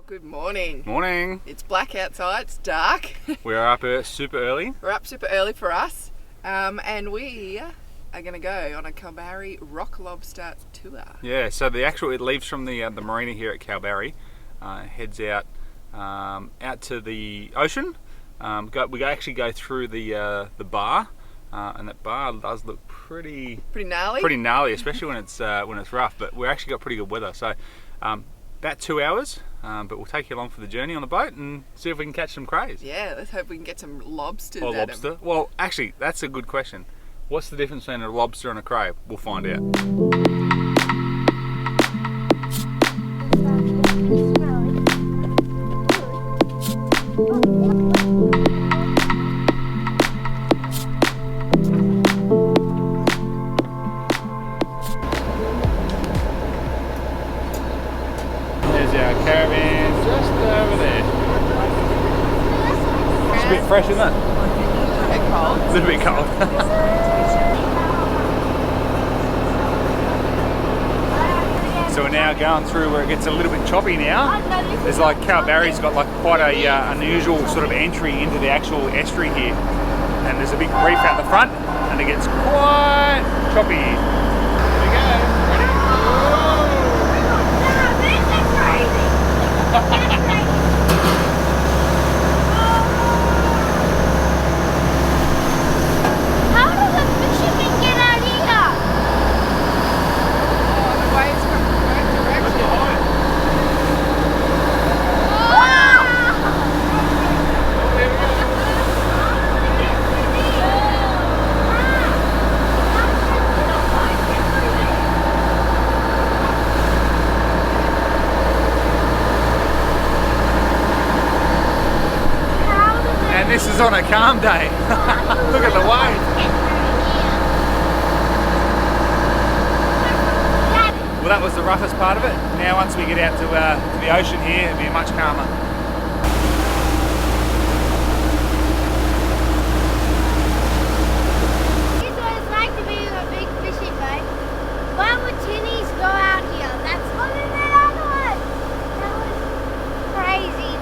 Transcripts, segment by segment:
Good morning. Morning. It's black outside, it's dark. We're up super early. We're up super early for us. And we are going to go on a Kalbarri rock lobster tour. Yeah, so it leaves from the marina here at Kalbarri, heads out to the ocean. We actually go through the bar, and that bar does look pretty gnarly. Pretty gnarly, especially when it's rough. But we actually got pretty good weather, so about 2 hours. But we'll take you along for the journey on the boat and see if we can catch some crays. Yeah, let's hope we can get some lobsters. Or lobster. Well, actually, that's a good question. What's the difference between a lobster and a cray? We'll find out. Caravan just over there. It's a bit fresh, isn't it? A bit cold. A little bit cold. So we're now going through where it gets a little bit choppy now. There's like Kalbarri's got like quite a unusual sort of entry into the actual estuary here, and there's a big reef out the front, and it gets quite choppy. Here we go. This is on a calm day. Look at the wave. Well, that was the roughest part of it. Now once we get out to the ocean here, it'll be much calmer. Here's what it's like to be a big fishing boat. Why would tinnies go out here? That's what it is. That was crazy.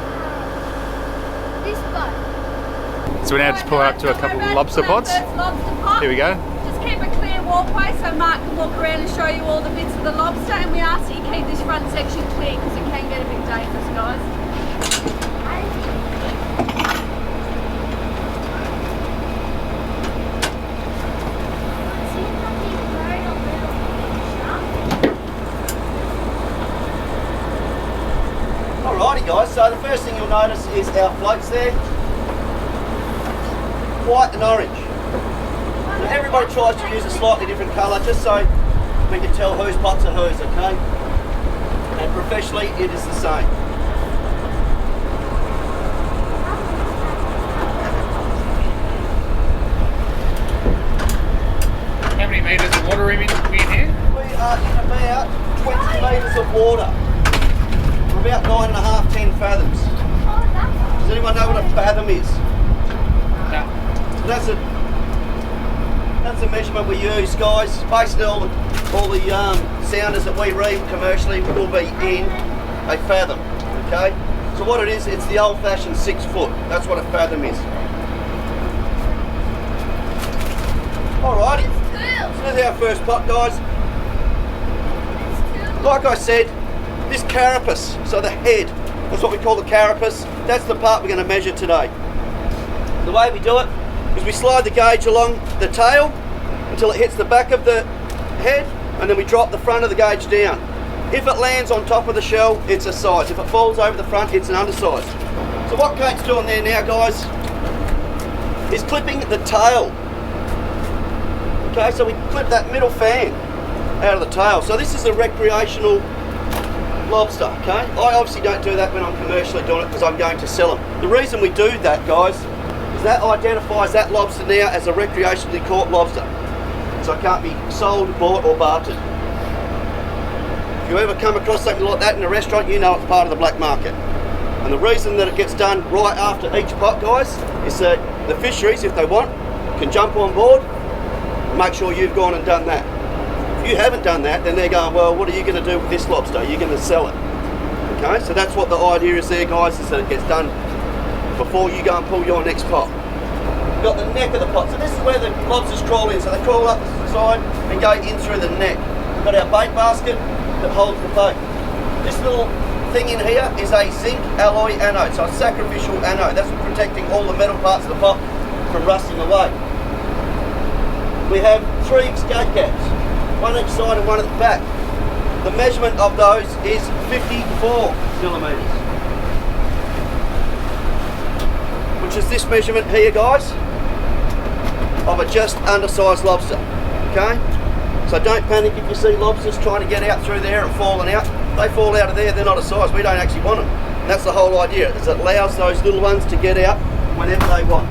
This boat. So we now just pull up to a couple of lobster pots. Here we go. Just keep a clear walkway so Mark can walk around and show you all the bits of the lobster, and we ask that you keep this front section clear because it can get a bit dangerous, guys. Alrighty guys, so the first thing you'll notice is our floats there. White and orange. Now everybody tries to use a slightly different colour just so we can tell whose pots are whose, okay? And professionally it is the same. How many metres of water are we in here? We are in about 20 metres of water. We're about 9.5, 10 fathoms. Does anyone know what a fathom is? No. That's the measurement we use, guys. Basically all the sounders that we read commercially will be in a fathom, okay? So what it is, it's the old-fashioned 6 foot. That's what a fathom is. Alrighty, so there's our first pot, guys. Like I said, this carapace, so the head, that's what we call the carapace. That's the part we're going to measure today. The way we do it is we slide the gauge along the tail until it hits the back of the head, and then we drop the front of the gauge down. If it lands on top of the shell, it's a size. If it falls over the front, it's an undersize. So what Kate's doing there now, guys, is clipping the tail. Okay, so we clip that middle fan out of the tail. So this is a recreational lobster, okay? I obviously don't do that when I'm commercially doing it because I'm going to sell them. The reason we do that, guys, is that identifies that lobster now as a recreationally caught lobster. So it can't be sold, bought or bartered. If you ever come across something like that in a restaurant, you know it's part of the black market. And the reason that it gets done right after each pot, guys, is that the fisheries, if they want, can jump on board and make sure you've gone and done that. If you haven't done that, then they're going, well, what are you going to do with this lobster? Are you going to sell it? Okay, so that's what the idea is there, guys, is that it gets done before you go and pull your next pot. You've got the neck of the pot, so this is where the lobsters crawl in, so they crawl up the side and go in through the neck. We've got our bait basket that holds the bait. This little thing in here is a zinc alloy anode, so a sacrificial anode. That's protecting all the metal parts of the pot from rusting away. We have 3 escape caps, one each side and one at the back. The measurement of those is 54 millimetres, which is this measurement here, guys, of a just undersized lobster. Okay, so don't panic if you see lobsters trying to get out through there and falling out. They fall out of there, they're not a size, we don't actually want them. And that's the whole idea, is it allows those little ones to get out whenever they want.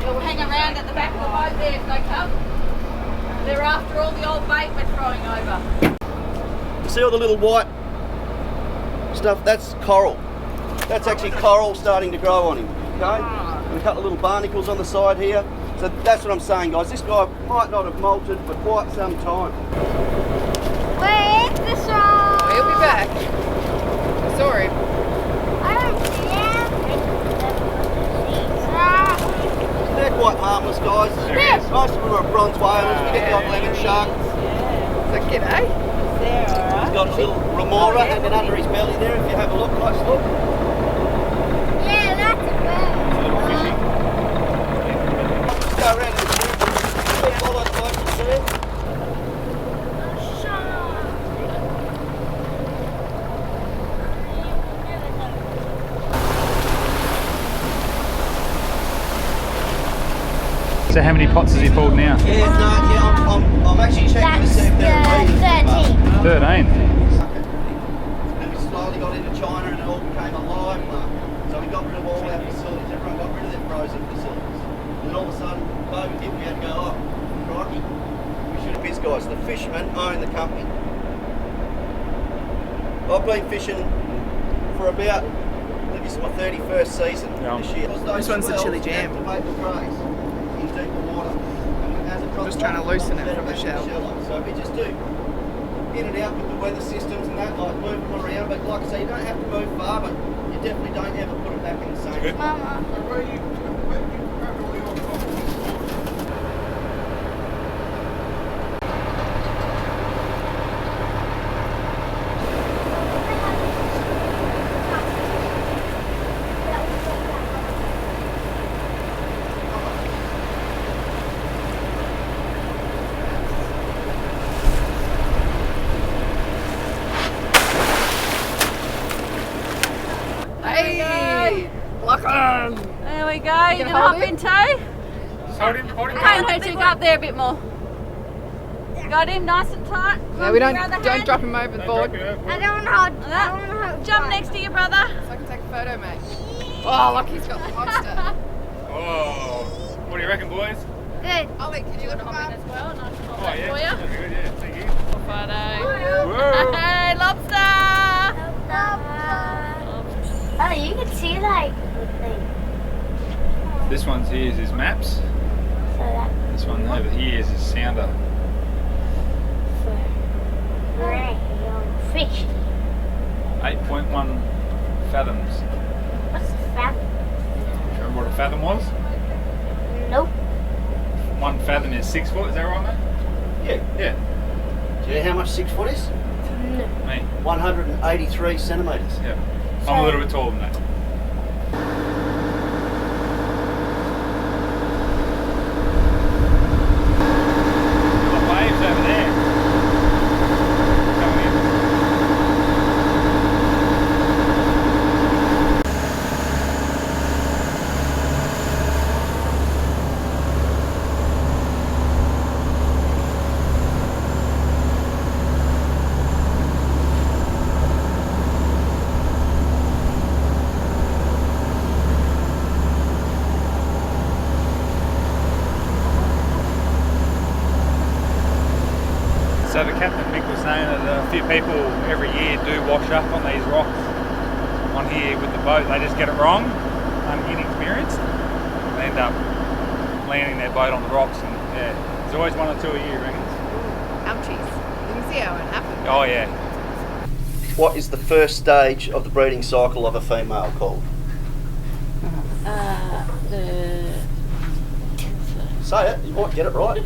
They'll hang around at the back of the boat there if they come. They're after all the old bait we're throwing over. You see all the little white stuff? That's coral. That's actually coral starting to grow on him, okay? And a couple of little barnacles on the side here. So that's what I'm saying, guys. This guy might not have molted for quite some time. Where's the song? He'll be back. I saw him. I don't see him. They're quite harmless, guys. Yes. Most of them are bronze whalers. We get the odd lemon shark. It's like, g'day. He's got a little remora hanging under his belly there, if you have a look, close look. Yeah, that's a bird. Just go around in the tube. Follow the boat, you see it? So how many pots has he pulled now? Yeah, I'm actually checking to see if they're breeding. 13. 13. And we slowly got into China and it all became a live market. So we got rid of all our facilities, everyone got rid of their frozen facilities. And then all of a sudden, COVID hit, we had to go, oh, crikey, we should have pissed, guys. The fishermen own the company. I've been fishing for about, I think this is my 31st season this year. This one's the chili jam. To make the trays in deeper water. And as it drops Just trying to off, loosen it then from the back to shell. So we just do in and out with the weather systems and that, like move them around. But like I say, you don't have to move far, but you definitely don't ever put it back in the same spot. Mama. Hey! Lock on! There we go. You gonna gonna hop hold in it? tow? Hold him, hold him. Hey, no, go up there a bit more. Got him nice and tight. Yeah, we Give your other don't hand. drop him over the board. I don't want to hold. I don't want to hold. Jump next to your brother. So I can take a photo, mate. Oh, look, he's got the lobster. Oh, what do you reckon, boys? Good. Ollie, can you look him Hop in up? as well. Nice to hold Oh, that yeah. for you. That'd be good, yeah. Thank you. Photo. Whoa. Hey, lobster. Oh, you can see like the thing. This one's here is his maps. So that This one over here is his sounder. for rain fish. 8.1 fathoms. What's the fact? Do you remember what a fathom was? Nope. 1 fathom is 6 foot, is that right, mate? Yeah. Yeah. Do you know how much 6 foot is? No. Me. 183 centimetres. Yeah. I'm a little bit taller than that. The waves over there. Coming in. So the captain Mick was saying that a few people every year do wash up on these rocks on here with the boat. They just get it wrong. inexperienced, they end up landing their boat on the rocks, and yeah, there's always one or two a year, reckons. Ouchies. You can see how it happened. Oh yeah. What is the first stage of the breeding cycle of a female called? Say it, you might get it right.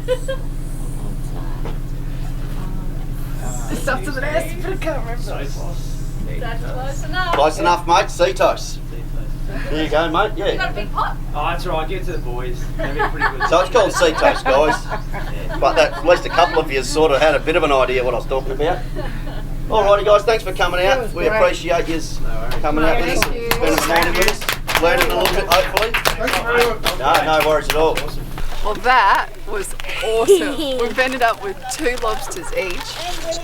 It starts with an S, but I can't remember. That's close enough. Close enough, mate. Cetos. There you go, mate. You got a Yeah. big pot? Oh, that's right. Give it to the boys. They've been pretty good. So it's called Cetos, guys. But that, at least a couple of you sort of had a bit of an idea what I was talking about. Alrighty, guys. Thanks for coming out. We appreciate you coming out with us and spending the morning with us. Learning a little bit, hopefully. No worries at all. Well, that was awesome. We've ended up with 2 lobsters each.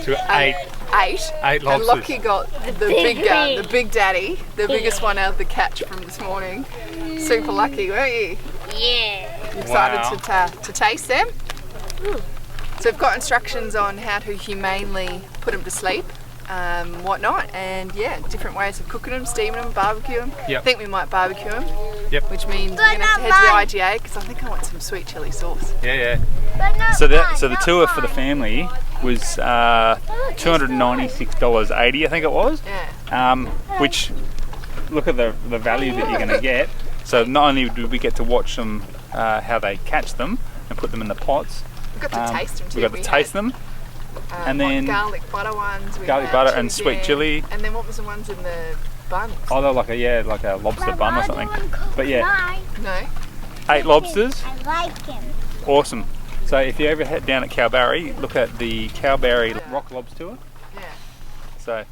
To And 8. Eight And lobsters. Lockie got the big daddy, the biggest one out of the catch from this morning. Super lucky, weren't you? Yeah. Excited Wow. to taste them. So we've got instructions on how to humanely put them to sleep, whatnot, and yeah, different ways of cooking them, steaming them, barbecue them. Yep. I think we might barbecue them, Yep. which means we're going to have to head to the IGA because I think I want some sweet chili sauce. Yeah. But not So mine, the not tour for the mine. family was $296.80, I think it was. Yeah. Which, look at the value that you're going to get. So not only do we get to watch them, how they catch them and put them in the pots, We got to taste them too. we got to taste them. and then garlic butter ones. We garlic had butter chili and sweet jam. chili. And then what was the ones in the buns? Oh, they're like a lobster bun or something. But yeah, No. 8 lobsters, I like him. awesome. So if you ever head down at Kalbarri, look at the Kalbarri Rock Lobster Tour. Yeah. So,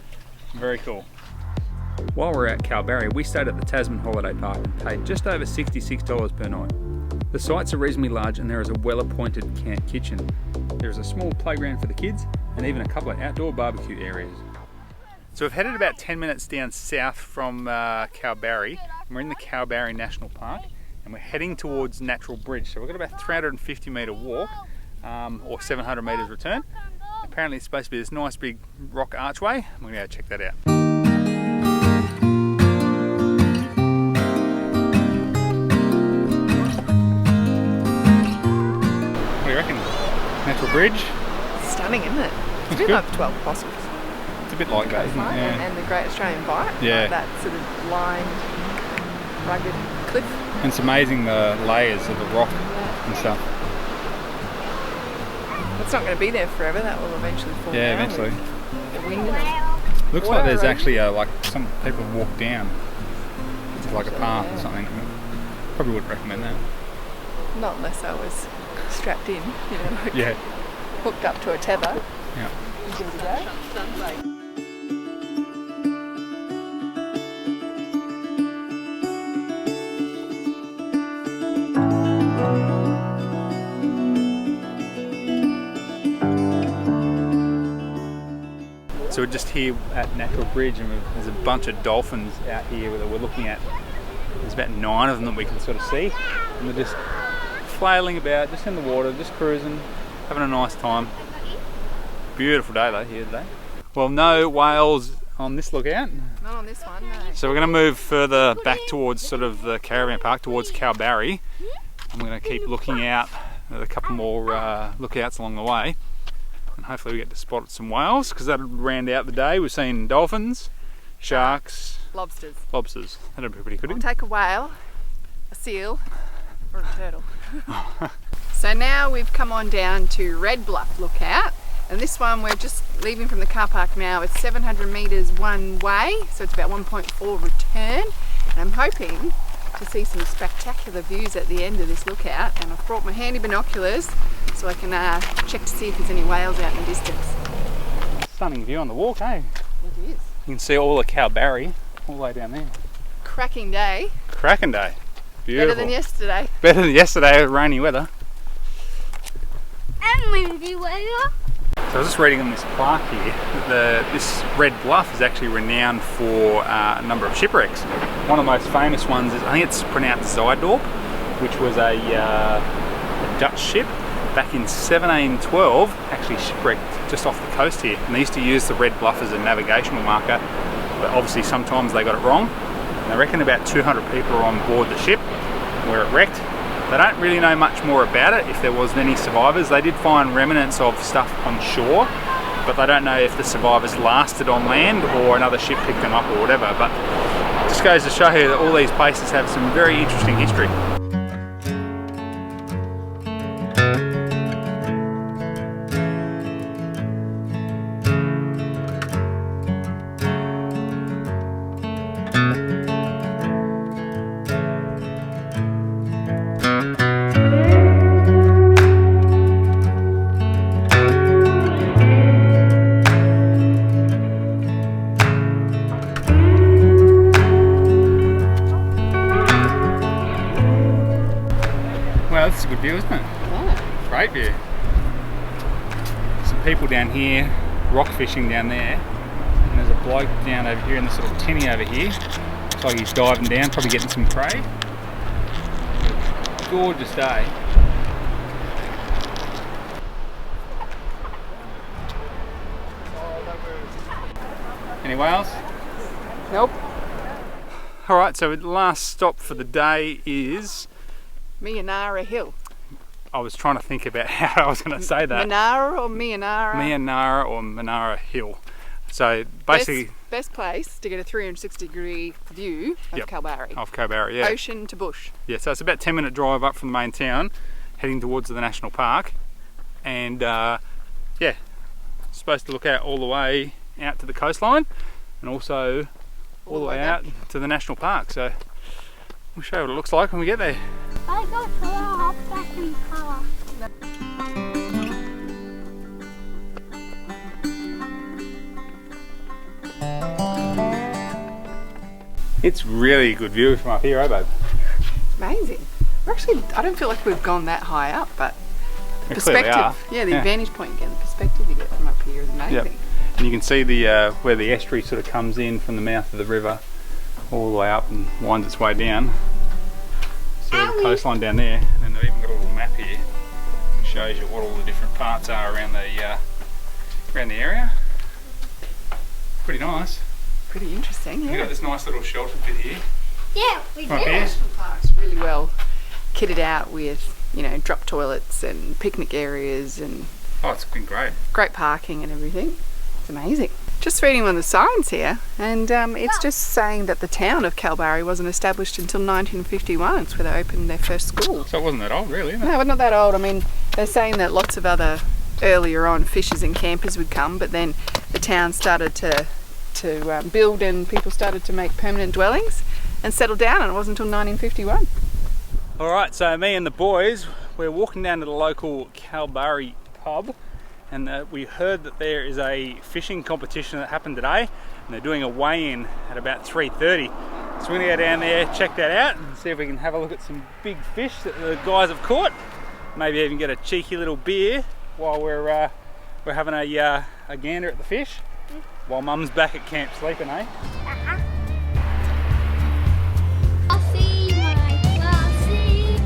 very cool. While we're at Kalbarri, we stayed at the Tasman Holiday Park and paid just over $66 per night. The sites are reasonably large and there is a well-appointed camp kitchen. There is a small playground for the kids and even a couple of outdoor barbecue areas. So we've headed about 10 minutes down south from Kalbarri, and we're in the Kalbarri National Park and we're heading towards Natural Bridge. So we've got about 350 metre walk or 700 metres return. Apparently it's supposed to be this nice big rock archway. I'm going to go check that out. What do you reckon? Natural Bridge? Stunning, isn't it? It's a It's bit good. like 12 Apostles. It's a bit like that, isn't it? Right? Yeah. And the Great Australian Bight. Yeah. Like that sort of lined, rugged cliff. And it's amazing the layers of the rock and stuff. It's not going to be there forever. That will eventually fall Yeah, down. eventually. with The wind and it. Looks Water like there's erosion. actually like some people walk down. It's like a path or something. Probably wouldn't recommend that. Not unless I was strapped in, you know, like Yeah. hooked up to a tether. Yeah. You give it a go. So we're just here at Natural Bridge and there's a bunch of dolphins out here that we're looking at. There's about 9 of them that we can sort of see. And they're just flailing about, just in the water, just cruising, having a nice time. Beautiful day though here today. Well, no whales on this lookout. Not on this one, no. So we're going to move further back towards sort of the caravan park, towards Kalbarri. I'm going to keep looking out at a couple more lookouts along the way. And hopefully we get to spot some whales, because that'll round out the day. We've seen dolphins, sharks, Lobsters. lobsters. That'll be pretty We'll good. take a whale, a seal, or a turtle. So now we've come on down to Red Bluff Lookout. And this one we're just leaving from the car park now. It's 700 metres one way, so it's about 1.4 return. And I'm hoping to see some spectacular views at the end of this lookout. And I've brought my handy binoculars so I can check to see if there's any whales out in the distance. Stunning view on the walk, eh? It is. You can see all of Kalbarri all the way down there. Cracking day. Cracking day. Beautiful. Better than yesterday. Better than yesterday with rainy weather. And windy weather. So I was just reading on this plaque here that this Red Bluff is actually renowned for a number of shipwrecks. One of the most famous ones is, I think it's pronounced Zuidorp, which was a Dutch ship back in 1712, actually shipwrecked just off the coast here. And they used to use the Red Bluff as a navigational marker, but obviously sometimes they got it wrong. And they reckon about 200 people are on board the ship where it wrecked. They don't really know much more about it, if there was any survivors. They did find remnants of stuff on shore, but they don't know if the survivors lasted on land or another ship picked them up or whatever. But it just goes to show you that all these places have some very interesting history. Well, that's a good view, isn't it? Yeah. Great view. Some people down here, rock fishing down there, and there's a bloke down over here in this little tinny over here. Looks like he's diving down, probably getting some prey. Gorgeous day. Any whales? Nope. Alright, so the last stop for the day is... Mianara Hill. I was trying to think about how I was going to say that. Manara or Mianara? Mianara or Manara Hill. So basically... Best place to get a 360-degree view of Yep. Kalbarri. Of Kalbarri, yeah. Ocean to bush. Yeah, so it's about 10-minute drive up from the main town, heading towards the national park. And yeah, supposed to look out all the way out to the coastline and also all the way out to the national park. So we'll show you what it looks like when we get there. I got to hop back in the car. It's really a good view from up here, eh babe? Amazing. We're actually, I don't feel like we've gone that high up, but the We clearly are. perspective, yeah, the vantage point you get, the perspective you get from up here is amazing. Yep. And you can see the where the estuary sort of comes in from the mouth of the river all the way up and winds its way down. See the coastline down there, and then they've even got a little map here that shows you what all the different parts are around the area. Pretty nice. Pretty interesting, We've yeah. got this nice little sheltered bit here. Yeah, we Right did. here. National Park's really well kitted out with, you know, drop toilets and picnic areas and Oh, it's been great. great parking and everything. It's amazing. Just reading one of the signs here, and it's just saying that the town of Kalbarri wasn't established until 1951. It's where they opened their first school. So it wasn't that old, really, is it? No, not that old. I mean, they're saying that lots of other earlier on fishers and campers would come, but then the town started to build and people started to make permanent dwellings and settle down, and it wasn't until 1951. All right, so me and the boys, we're walking down to the local Kalbarri pub, and we heard that there is a fishing competition that happened today, and they're doing a weigh-in at about 3:30. So we're gonna go down there, check that out, and see if we can have a look at some big fish that the guys have caught. Maybe even get a cheeky little beer while we're having a gander at the fish, while Mum's back at camp sleeping, eh? Classy, my classy.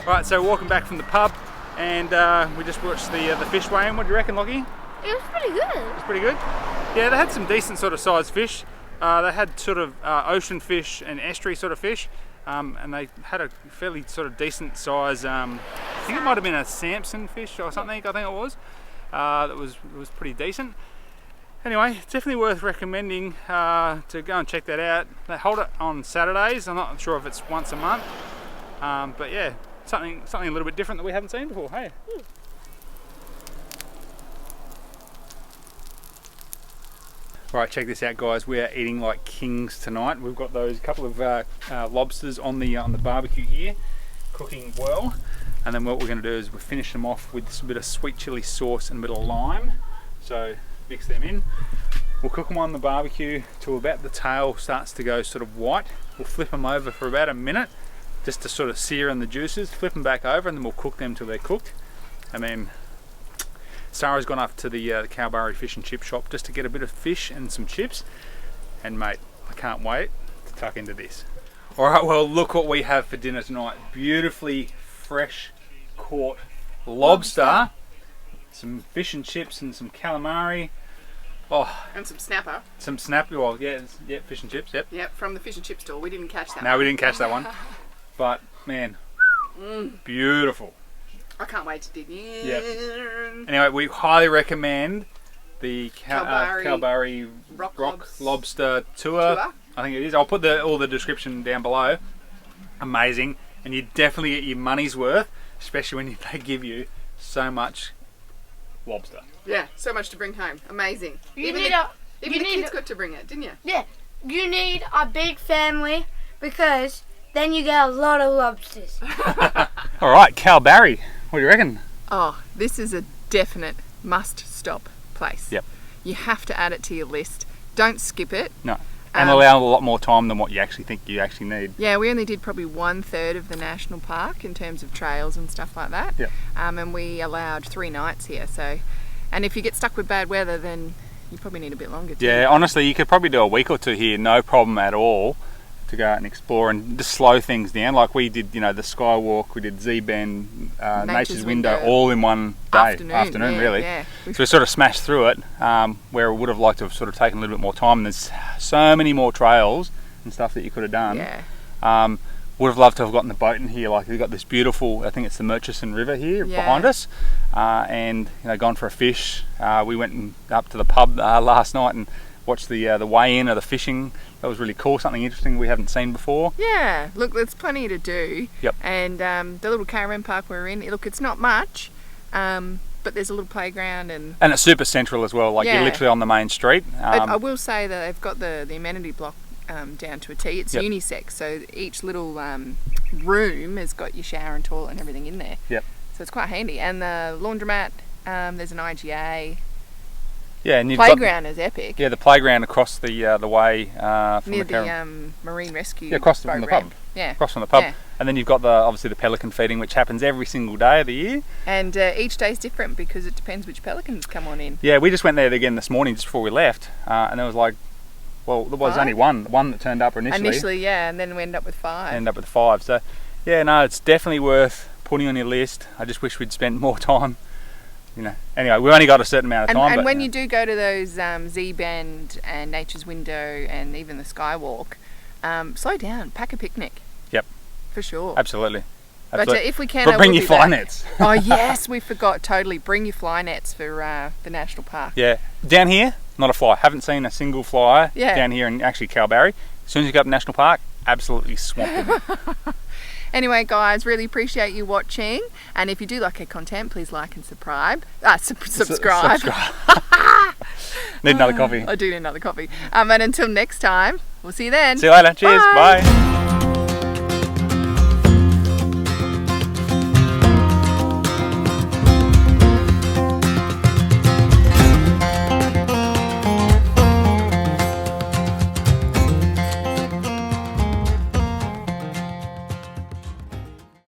Right, so walking back from the pub, and we just watched the fish weigh-in. What do you reckon, Lockie? It was pretty good. It's pretty good. Yeah, they had some decent sort of sized fish. They had sort of ocean fish and estuary sort of fish, and they had a fairly sort of decent size. I think it might have been a Samson fish or something. I think it was. That was pretty decent. Anyway, it's definitely worth recommending to go and check that out. They hold it on Saturdays. I'm not sure if it's once a month, but yeah, something a little bit different that we haven't seen before. Hey. Right, check this out, guys. We are eating like kings tonight. We've got those couple of lobsters on the barbecue here, cooking well. And then what we're going to do is we finish them off with a bit of sweet chili sauce and a bit of lime. So mix them in. We'll cook them on the barbecue till about the tail starts to go sort of white. We'll flip them over for about a minute, just to sort of sear in the juices, flip them back over, and then we'll cook them till they're cooked. And then Sarah's gone up to the Kalbarri fish and chip shop just to get a bit of fish and some chips. And mate, I can't wait to tuck into this. Alright, well look what we have for dinner tonight. Beautifully fresh caught lobster, some fish and chips and some calamari. Oh, And some snapper. some snapper, well yeah, fish and chips, yep. Yep, from the fish and chip store. We didn't catch that No, one. we didn't catch that one. But man, beautiful. I can't wait to dig in. Yep. Anyway, we highly recommend the Kalbarri Rock Lobster tour. I think it is. I'll put all the description down below. Amazing, and you definitely get your money's worth, especially when they give you so much lobster. Yeah, so much to bring home. Amazing. You Even the need kids got to bring it, didn't you? Yeah, you need a big family because then you get a lot of lobsters. All right, Kalbarri. What do you reckon? Oh, this is a definite must-stop place. Yep. You have to add it to your list. Don't skip it. No, and allow a lot more time than what you actually think you actually need. Yeah, we only did probably 1/3 of the national park in terms of trails and stuff like that. Yep. And we allowed 3 nights here. So, and if you get stuck with bad weather, then you probably need a bit longer. Too. Yeah, honestly, you could probably do a week or two here, no problem at all, to go out and explore and just slow things down. Like we did, you know, the Skywalk, we did Z-Bend, Nature's Window, all in one day, afternoon really. Yeah. So we sort of smashed through it, where we would have liked to have sort of taken a little bit more time. And there's so many more trails and stuff that you could have done. Yeah. Would have loved to have gotten the boat in here. Like we've got this beautiful, I think it's the Murchison River here behind us, and you know, gone for a fish. We went up to the pub last night and watched the weigh in of the fishing. That was really cool, something interesting we haven't seen before. Yeah, look, there's plenty to do. Yep. And the little caravan park we're in, look, it's not much, but there's a little playground and it's super central as well. Like you're literally on the main street. I will say that they've got the amenity block down to a T. It's unisex, so each little room has got your shower and toilet and everything in there. Yep. So it's quite handy. And the laundromat, there's an IGA. Yeah, and you've playground is epic. Yeah, the playground across the way from near the marine rescue. Yeah, across from the pub. Yeah, across from the pub. Yeah. And then you've got obviously the pelican feeding, which happens every single day of the year. And each day's different because it depends which pelicans come on in. Yeah, we just went there again this morning just before we left, and there was like, well, there was only one that turned up initially. Initially, yeah, and then we ended up with 5. Ended up with 5. So, yeah, no, it's definitely worth putting on your list. I just wish we'd spent more time. You know, anyway, we only got a certain amount of time. And when you do go to those Z-Bend and Nature's Window and even the Skywalk, slow down, pack a picnic. Yep. For sure. Absolutely. But if we can, but bring your fly nets. Oh yes, we forgot totally. Bring your fly nets for the national park. Yeah, down here, not a fly. Haven't seen a single fly down here in actually Kalbarri. As soon as you go up to national park, absolutely swamped them. Anyway, guys, really appreciate you watching. And if you do like our content, please like and subscribe. Subscribe. Need another coffee. I do need another coffee. And until next time, we'll see you then. See you later. Cheers. Bye. Bye.